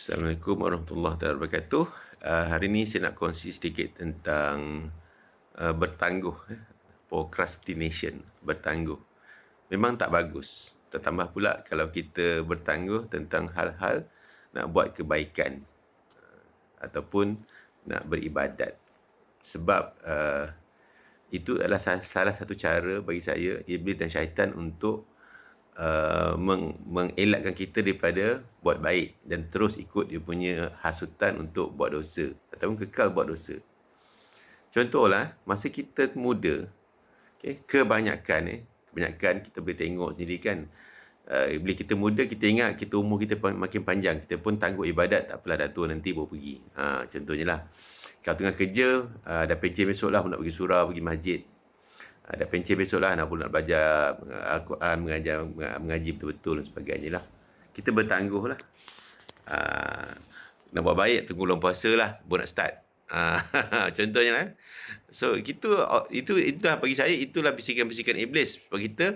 Assalamualaikum warahmatullahi wabarakatuh. Hari ini saya nak kongsi sedikit tentang bertangguh, procrastination, bertangguh. Memang tak bagus. Tertambah pula kalau kita bertangguh tentang hal-hal nak buat kebaikan ataupun nak beribadat. Sebab itu adalah salah satu cara bagi saya, iblis dan syaitan untuk mengelakkan kita daripada buat baik dan terus ikut dia punya hasutan untuk buat dosa ataupun kekal buat dosa. Contohlah, masa kita muda, kebanyakan kita boleh tengok sendiri kan, bila kita muda, kita ingat kita umur kita makin panjang, kita pun tangguh ibadat, tak apalah, dah tua nanti baru pergi. Contohnya lah, kalau tengah kerja, dah pencen besok lah, nak pergi surau, pergi masjid. Dah pencen besok lah, nak belajar Al-Quran, mengaji betul-betul dan sebagainya lah. Kita bertangguh lah. Nak buat baik, tunggu bulan puasa lah, baru nak start. Contohnya lah. So, itulah bagi saya, itulah bisikan-bisikan iblis. Sebab kita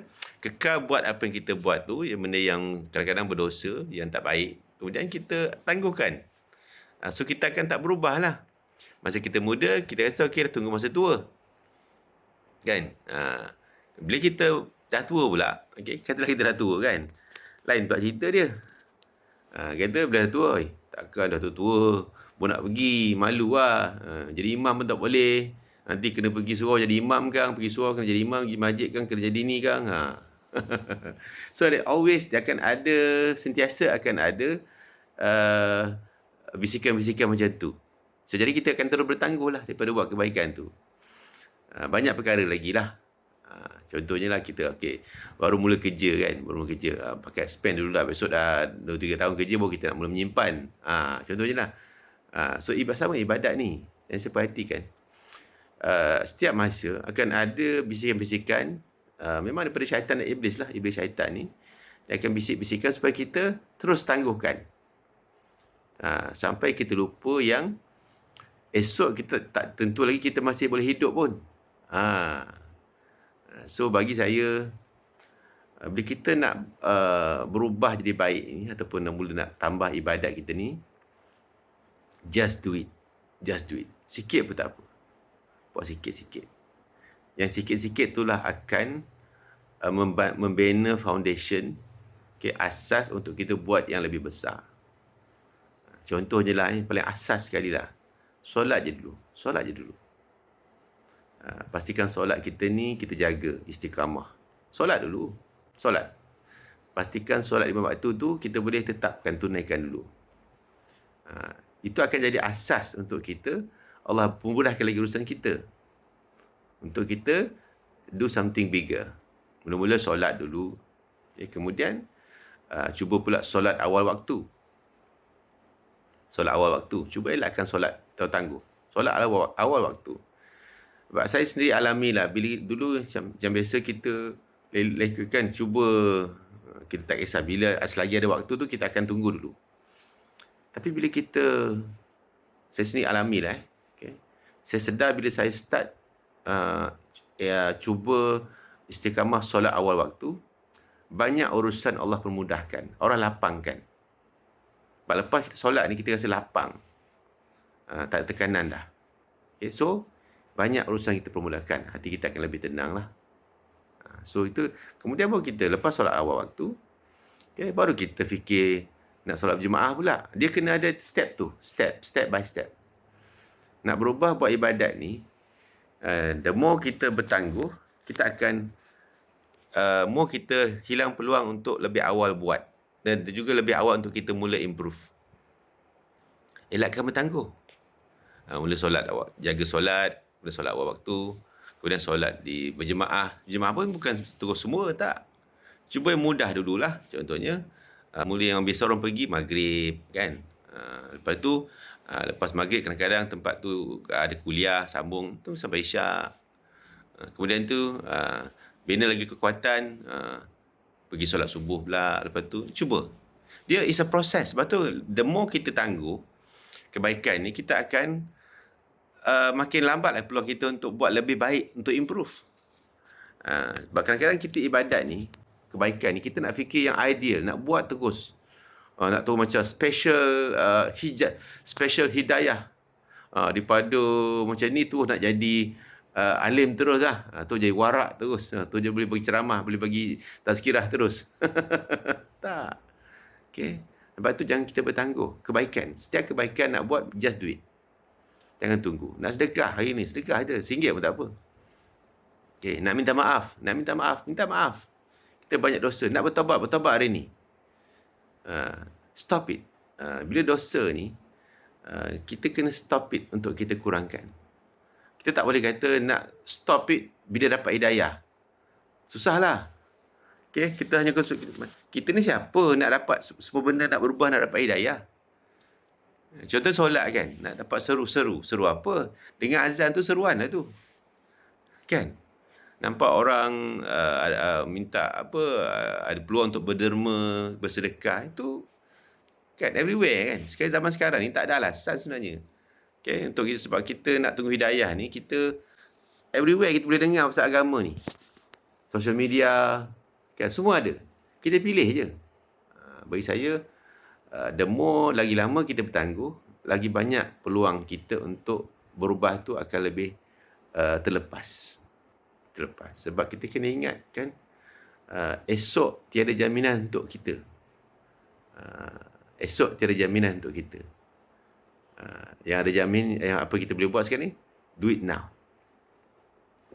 kekal buat apa yang kita buat tu, yang benda yang kadang-kadang berdosa, yang tak baik. Kemudian kita tangguhkan. So, kita akan tak berubah lah. Masa kita muda, kita rasa okey, tunggu masa tua. Kan? Bila kita dah tua pula, katalah kita dah tua kan, lain pula cerita dia. Kata bila dah tua, takkan dah tua-tua pun nak pergi, malu lah. Jadi imam pun tak boleh. Nanti kena pergi surau jadi imam kan, pergi surau kena jadi imam, pergi masjid kan kena jadi ni kan. So dia akan ada, sentiasa akan ada bisikan-bisikan macam tu. So jadi kita akan terus bertangguh lah daripada buat kebaikan tu. Banyak perkara lagi lah. Contohnya lah kita baru mula kerja kan, pakai spend dulu lah, besok dah 2-3 tahun kerja baru kita nak mula menyimpan. Contohnya lah. So sama ibadat ni, yang saya perhatikan, setiap masa akan ada bisikan-bisikan, memang daripada syaitan dan iblis lah, iblis syaitan ni, dia akan bisik-bisikan supaya kita terus tangguhkan. Sampai kita lupa yang esok kita tak tentu lagi kita masih boleh hidup pun. So bagi saya, bila kita nak berubah jadi baik ni, ataupun nak tambah ibadat kita ni, just do it. Sikit pun tak apa. Buat sikit-sikit. Yang sikit-sikit itulah akan membina foundation, asas untuk kita buat yang lebih besar. Contohnya lah, yang paling asas sekali lah, solat je dulu. Pastikan solat kita ni kita jaga istiqamah. Solat dulu. Pastikan solat 5 waktu tu kita boleh tetapkan, tunaikan dulu. Itu akan jadi asas untuk kita, Allah memudahkan lagi urusan kita. Untuk kita do something bigger. Mula-mula solat dulu. Kemudian cuba pula solat awal waktu. Cuba elakkan solat tangguh. Solat awal waktu. Sebab saya sendiri alamilah, bila dulu macam biasa kita kan, cuba kita tak kisah bila, selagi ada waktu tu kita akan tunggu dulu. Tapi bila saya sendiri alamilah, saya sedar bila saya start cuba istiqamah solat awal waktu, banyak urusan Allah permudahkan, orang lapangkan. Sebab lepas kita solat ni kita rasa lapang, tak ada tekanan dah. So banyak urusan kita permudahkan, hati kita akan lebih tenang lah. So itu, kemudian baru kita lepas solat awal waktu, baru kita fikir nak solat berjemaah pula. Dia kena ada step tu, step by step. Nak berubah buat ibadat ni, the more kita bertangguh, kita akan more kita hilang peluang untuk lebih awal buat, dan juga lebih awal untuk kita mula improve. Elakkan bertangguh. Mula solat awal, jaga solat, mula solat awal waktu, kemudian solat di berjemaah. Berjemaah pun bukan terus semua, tak. Cuba yang mudah dululah. Contohnya, mula yang biasa orang pergi maghrib kan. Lepas tu, lepas maghrib kadang-kadang tempat tu ada kuliah, sambung tu sampai isyak. Kemudian tu, bina lagi kekuatan, pergi solat subuh pula. Lepas tu, cuba. Dia is a process. Sebab tu, the more kita tangguh kebaikan ni, kita akan makin lambatlah peluang kita untuk buat lebih baik, untuk improve. Sebab kadang-kadang kita ibadat ni, kebaikan ni, kita nak fikir yang ideal, nak buat terus. Nak tahu macam special hidayah. Daripada macam ni tu nak jadi alim terus lah. Tu jadi warak terus. Tu je boleh bagi ceramah, boleh bagi tazkirah terus. Tak. Okay. Sebab tu jangan kita bertangguh. Kebaikan. Setiap kebaikan nak buat, just do it. Jangan tunggu. Nak sedekah hari ni, sedekah je. RM1 pun tak apa. Okay. Nak minta maaf. Minta maaf. Kita banyak dosa. Nak bertobat hari ni. Stop it. Bila dosa ni, kita kena stop it untuk kita kurangkan. Kita tak boleh kata nak stop it bila dapat hidayah. Susahlah. Okay, kita hanya kita ni siapa nak dapat semua benda nak berubah, nak dapat hidayah. Contoh solat kan, nak dapat seru apa? Dengan azan tu seruan lah tu. Kan? Nampak orang minta ada peluang untuk berderma, bersedekah, itu kan everywhere kan. Zaman sekarang ni tak ada alasan sebenarnya. Okay, sebab kita nak tunggu hidayah ni, kita everywhere kita boleh dengar pasal agama ni. Social media, kan, semua ada. Kita pilih je. Bagi saya, the more lagi lama kita bertangguh, lagi banyak peluang kita untuk berubah tu akan lebih terlepas. Sebab kita kena ingat kan, esok tiada jaminan untuk kita. Yang ada jamin, yang apa kita boleh buat sekarang ni, do it now.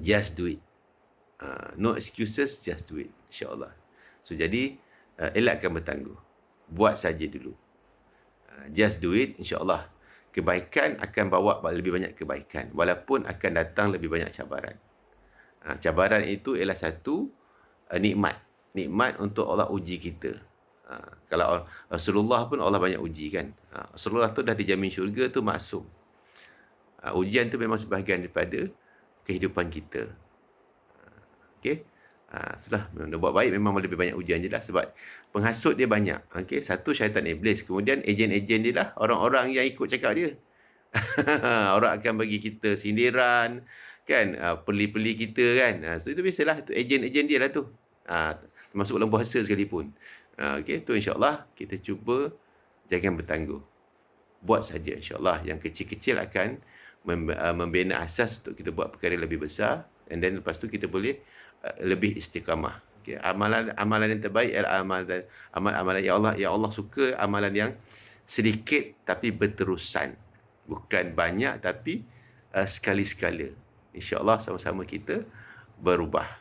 Just do it. No excuses, just do it. InsyaAllah. So, jadi, elakkan bertangguh. Buat saja dulu. Just do it, insyaAllah. Kebaikan akan bawa lebih banyak kebaikan. Walaupun akan datang lebih banyak cabaran. Cabaran itu ialah satu nikmat. Nikmat untuk Allah uji kita. Kalau Rasulullah pun Allah banyak uji kan. Rasulullah tu dah dijamin syurga tu maksum. Ujian tu memang sebahagian daripada kehidupan kita. Okay. Sudah buat baik memang lebih banyak ujian je lah. Sebab penghasut dia banyak. Okay. Satu, syaitan iblis. Kemudian ejen-ejen dia lah. Orang-orang yang ikut cakap dia. Orang akan bagi kita sindiran. Kan. Peli-peli kita kan. So itu biasalah. Itu ejen-ejen dia lah tu. Termasuk dalam puasa sekalipun. Okay. Tu insyaAllah kita cuba jangan bertangguh. Buat saja insyaAllah. Yang kecil-kecil akan membina asas untuk kita buat perkara lebih besar. And then lepas tu kita boleh lebih istiqamah. Okay. Amalan yang terbaik adalah amalan ya Allah suka amalan yang sedikit tapi berterusan. Bukan banyak tapi sekali-sekala. InsyaAllah sama-sama kita berubah.